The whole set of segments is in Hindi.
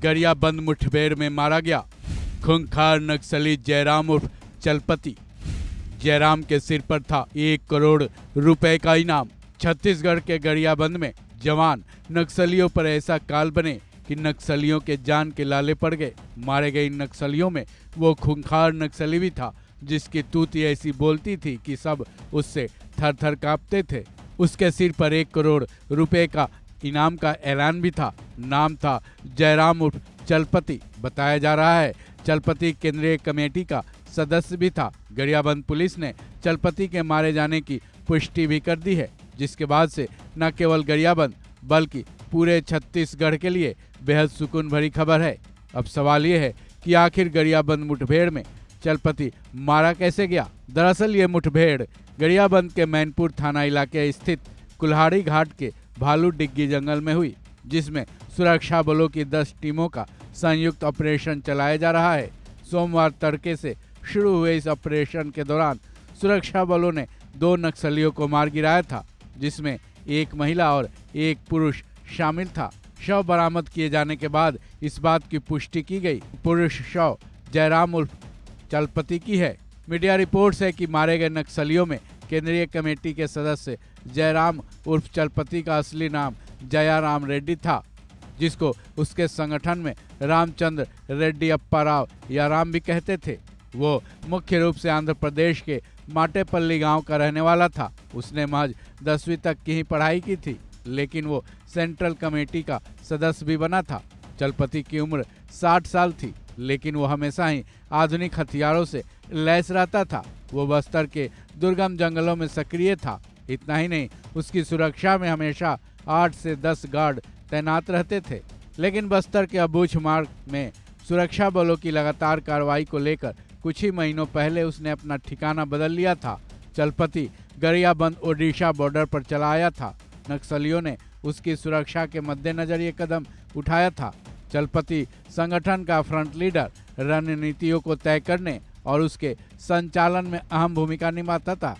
गरियाबंद मुठभेड़ में मारा गया। खूंखार नक्सली जयराम उर्फ चलपति। जयराम के सिर पर था 1 करोड़ रुपए का इनाम। छत्तीसगढ़ के गरियाबंद में जवान नक्सलियों पर ऐसा काल बने कि नक्सलियों के जान के लाले पड़ गए। मारे गए इन नक्सलियों में वो खूंखार नक्सली भी था जिसकी तूती ऐसी बोलती थी कि सब उससे थर थर कांपते थे। उसके सिर पर 1 करोड़ रुपए का इनाम का ऐलान भी था। नाम था जयराम उर्फ चलपति। बताया जा रहा है चलपति केंद्रीय कमेटी का सदस्य भी था। गरियाबंद पुलिस ने चलपति के मारे जाने की पुष्टि भी कर दी है, जिसके बाद से न केवल गरियाबंद बल्कि पूरे छत्तीसगढ़ के लिए बेहद सुकून भरी खबर है। अब सवाल ये है कि आखिर गरियाबंद मुठभेड़ में चलपति मारा कैसे गया। दरअसल ये मुठभेड़ गरियाबंद के मैनपुर थाना इलाके स्थित कुल्हाड़ी घाट के भालू डिग्गी जंगल में हुई, जिसमें सुरक्षा बलों की 10 टीमों का संयुक्त ऑपरेशन चलाया जा रहा है। सोमवार तड़के से शुरू हुए इस ऑपरेशन के दौरान सुरक्षा बलों ने 2 नक्सलियों को मार गिराया था, जिसमें 1 महिला और 1 पुरुष शामिल था। शव बरामद किए जाने के बाद इस बात की पुष्टि की गई पुरुष शव जयराम उर्फ चलपति की है। मीडिया रिपोर्ट्स है कि मारे गए नक्सलियों में केंद्रीय कमेटी के सदस्य जयराम उर्फ चलपति का असली नाम जयाराम रेड्डी था, जिसको उसके संगठन में रामचंद्र रेड्डी अप्पा राव या राम भी कहते थे। वो मुख्य रूप से आंध्र प्रदेश के माटेपल्ली गांव का रहने वाला था। उसने महज 10वीं तक की ही पढ़ाई की थी, लेकिन वो सेंट्रल कमेटी का सदस्य भी बना था। चलपति की उम्र 60 साल थी, लेकिन वो हमेशा ही आधुनिक हथियारों से लैस रहता था। वो बस्तर के दुर्गम जंगलों में सक्रिय था। इतना ही नहीं, उसकी सुरक्षा में हमेशा 8 से 10 गार्ड तैनात रहते थे। लेकिन बस्तर के अबूझ मार्ग में सुरक्षा बलों की लगातार कार्रवाई को लेकर कुछ ही महीनों पहले उसने अपना ठिकाना बदल लिया था। चलपति गरियाबंद ओडिशा बॉर्डर पर चला आया था। नक्सलियों ने उसकी सुरक्षा के मद्देनजर ये कदम उठाया था। चलपति संगठन का फ्रंट लीडर, रणनीतियों को तय करने और उसके संचालन में अहम भूमिका निभाता था।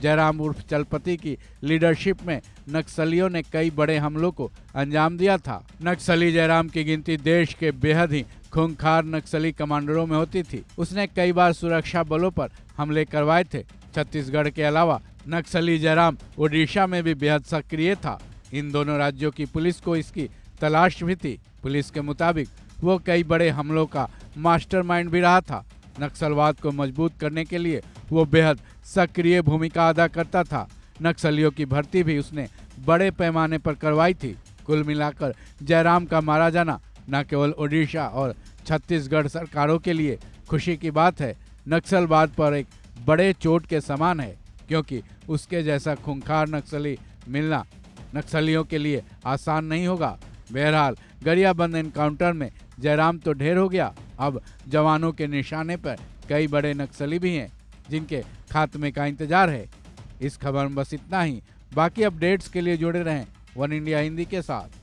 जयराम उर्फ चलपति की लीडरशिप में नक्सलियों ने कई बड़े हमलों को अंजाम दिया था। नक्सली जयराम की गिनती देश के बेहद ही खूंखार नक्सली कमांडरों में होती थी। उसने कई बार सुरक्षा बलों पर हमले करवाए थे। छत्तीसगढ़ के अलावा नक्सली जयराम ओडिशा में भी बेहद सक्रिय था। इन दोनों राज्यों की पुलिस को इसकी तलाश भी थी। पुलिस के मुताबिक वो कई बड़े हमलों का मास्टरमाइंड भी रहा था। नक्सलवाद को मजबूत करने के लिए वो बेहद सक्रिय भूमिका अदा करता था। नक्सलियों की भर्ती भी उसने बड़े पैमाने पर करवाई थी। कुल मिलाकर जयराम का मारा जाना न केवल ओडिशा और छत्तीसगढ़ सरकारों के लिए खुशी की बात है, नक्सलवाद पर एक बड़े चोट के समान है, क्योंकि उसके जैसा खूंखार नक्सली मिलना नक्सलियों के लिए आसान नहीं होगा। बहरहाल गरियाबंद एनकाउंटर में जयराम तो ढेर हो गया, अब जवानों के निशाने पर कई बड़े नक्सली भी हैं जिनके खात्मे का इंतजार है। इस खबर में बस इतना ही। बाकी अपडेट्स के लिए जुड़े रहें वन इंडिया हिंदी के साथ।